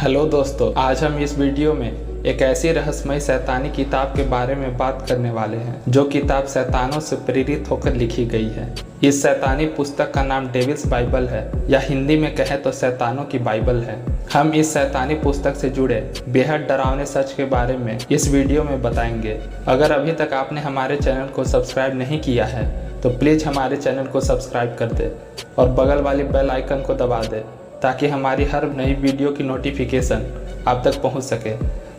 Hello दोस्तों, आज हम इस वीडियो में एक ऐसी रहस्यमय शैतानी किताब के बारे में बात करने वाले हैं जो किताब शैतानों से प्रेरित होकर लिखी गई है। इस शैतानी पुस्तक का नाम डेविल्स बाइबल है या हिंदी में कहें तो शैतानों की बाइबल है। हम इस शैतानी पुस्तक से जुड़े बेहद डरावने सच के बारे में इस वीडियो में बताएंगे। अगर अभी तक आपने हमारे चैनल को सब्सक्राइब नहीं किया है तो प्लीज़ हमारे चैनल को सब्सक्राइब कर दे और बगल वाली बेल आइकन को दबा दे ताकि हमारी हर नई वीडियो की नोटिफिकेशन आप तक पहुंच सके।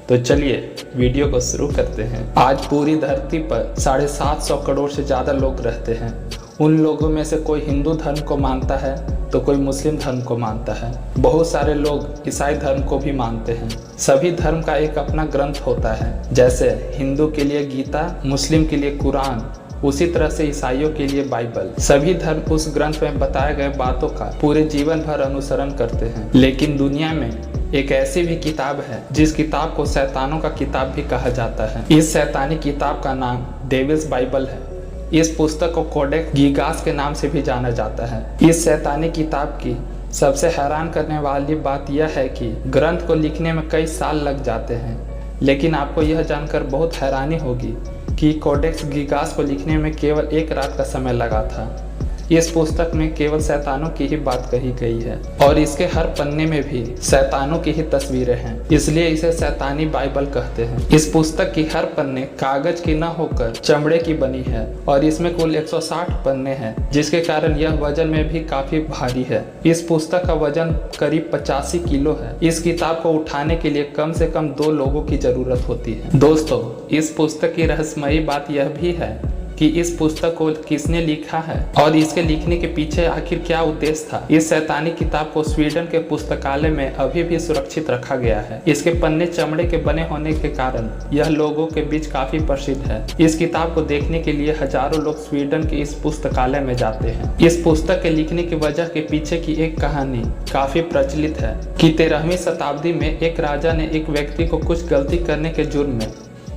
तो चलिए वीडियो को शुरू करते हैं। आज पूरी धरती पर 750 करोड़ से ज़्यादा लोग रहते हैं। उन लोगों में से कोई हिंदू धर्म को मानता है तो कोई मुस्लिम धर्म को मानता है। बहुत सारे लोग ईसाई धर्म को भी मानते हैं। सभी धर्म का एक अपना ग्रंथ होता है। जैसे हिंदू के लिए गीता, मुस्लिम के लिए कुरान, उसी तरह से ईसाइयों के लिए बाइबल। सभी धर्म उस ग्रंथ में बताए गए बातों का पूरे जीवन भर अनुसरण करते हैं। लेकिन दुनिया में एक ऐसी भी किताब है जिस किताब को शैतानों का किताब भी कहा जाता है। इस शैतानी किताब का नाम डेविल्स बाइबल है। इस पुस्तक को कोडेक्स गीगास के नाम से भी जाना जाता है। इस शैतानी किताब की सबसे हैरान करने वाली बात यह है कि ग्रंथ को लिखने में कई साल लग जाते हैं। लेकिन आपको यह जानकर बहुत हैरानी होगी कि कोडेक्स गीगास को लिखने में केवल एक रात का समय लगा था। इस पुस्तक में केवल शैतानों की ही बात कही गई है और इसके हर पन्ने में भी शैतानों की ही तस्वीरें हैं, इसलिए इसे शैतानी बाइबल कहते हैं। इस पुस्तक की हर पन्ने कागज की न होकर चमड़े की बनी है और इसमें कुल 160 पन्ने हैं, जिसके कारण यह वजन में भी काफी भारी है। इस पुस्तक का वजन करीब 85 किलो है। इस किताब को उठाने के लिए कम से कम 2 लोगों की जरूरत होती है। दोस्तों, इस पुस्तक की रहस्यमयी बात यह भी है कि इस पुस्तक को किसने लिखा है और इसके लिखने के पीछे आखिर क्या उद्देश्य था। इस शैतानी किताब को स्वीडन के पुस्तकालय में अभी भी सुरक्षित रखा गया है। इसके पन्ने चमड़े के बने होने के कारण यह लोगों के बीच काफी प्रसिद्ध है। इस किताब को देखने के लिए हजारों लोग स्वीडन के इस पुस्तकालय में जाते हैं। इस पुस्तक के लिखने की वजह के पीछे की एक कहानी काफी प्रचलित है कि 13वीं शताब्दी में एक राजा ने एक व्यक्ति को कुछ गलती करने के जुर्म में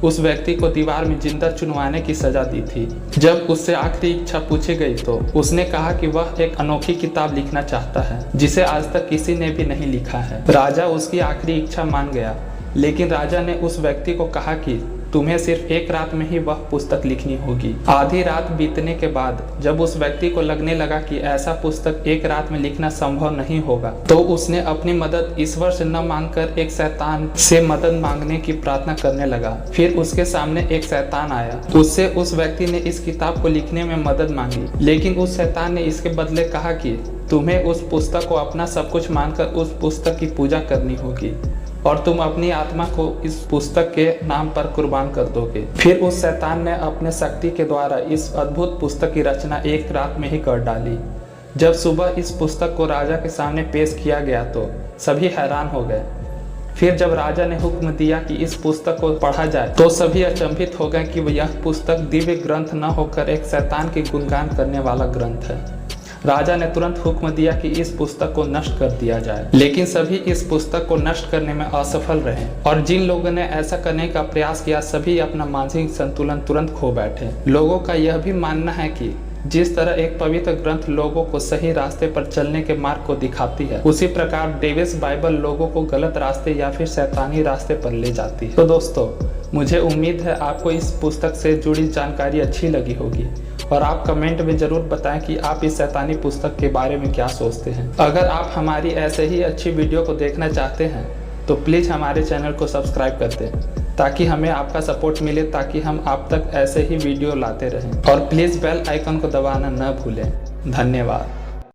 उस व्यक्ति को दीवार में जिंदा चुनवाने की सजा दी थी। जब उससे आखिरी इच्छा पूछी गई तो उसने कहा कि वह एक अनोखी किताब लिखना चाहता है जिसे आज तक किसी ने भी नहीं लिखा है। राजा उसकी आखिरी इच्छा मान गया, लेकिन राजा ने उस व्यक्ति को कहा कि तुम्हें सिर्फ एक रात में ही वह पुस्तक लिखनी होगी। आधी रात बीतने के बाद जब उस व्यक्ति को लगने लगा कि ऐसा पुस्तक एक रात में लिखना संभव नहीं होगा, तो उसने अपनी मदद ईश्वर से न मांगकर एक शैतान से मदद मांगने की प्रार्थना करने लगा। फिर उसके सामने एक शैतान आया। उससे उस व्यक्ति ने इस किताब को लिखने में मदद मांगी, लेकिन उस शैतान ने इसके बदले कहा कि तुम्हें उस पुस्तक को अपना सब कुछ मानकर उस पुस्तक की पूजा करनी होगी और तुम अपनी आत्मा को इस पुस्तक के नाम पर कुर्बान कर दोगे। फिर उस शैतान ने अपने शक्ति के द्वारा इस अद्भुत पुस्तक की रचना एक रात में ही कर डाली। जब सुबह इस पुस्तक को राजा के सामने पेश किया गया तो सभी हैरान हो गए। फिर जब राजा ने हुक्म दिया कि इस पुस्तक को पढ़ा जाए तो सभी अचंभित हो गए कि यह पुस्तक दिव्य ग्रंथ न होकर एक शैतान की गुणगान करने वाला ग्रंथ है। राजा ने तुरंत हुक्म दिया कि इस पुस्तक को नष्ट कर दिया जाए, लेकिन सभी इस पुस्तक को नष्ट करने में असफल रहे और जिन लोगों ने ऐसा करने का प्रयास किया सभी अपना मानसिक संतुलन तुरंत खो बैठे। लोगों का यह भी मानना है कि जिस तरह एक पवित्र ग्रंथ लोगों को सही रास्ते पर चलने के मार्ग को दिखाती है, उसी प्रकार डेविल्स बाइबल लोगों को गलत रास्ते या फिर शैतानी रास्ते पर ले जाती है। तो दोस्तों, मुझे उम्मीद है आपको इस पुस्तक से जुड़ी जानकारी अच्छी लगी होगी और आप कमेंट में जरूर बताएं कि आप इस शैतानी पुस्तक के बारे में क्या सोचते हैं। अगर आप हमारी ऐसे ही अच्छी वीडियो को देखना चाहते हैं तो प्लीज़ हमारे चैनल को सब्सक्राइब कर दें ताकि हमें आपका सपोर्ट मिले, ताकि हम आप तक ऐसे ही वीडियो लाते रहें। और प्लीज़ बेल आइकन को दबाना न भूलें। धन्यवाद।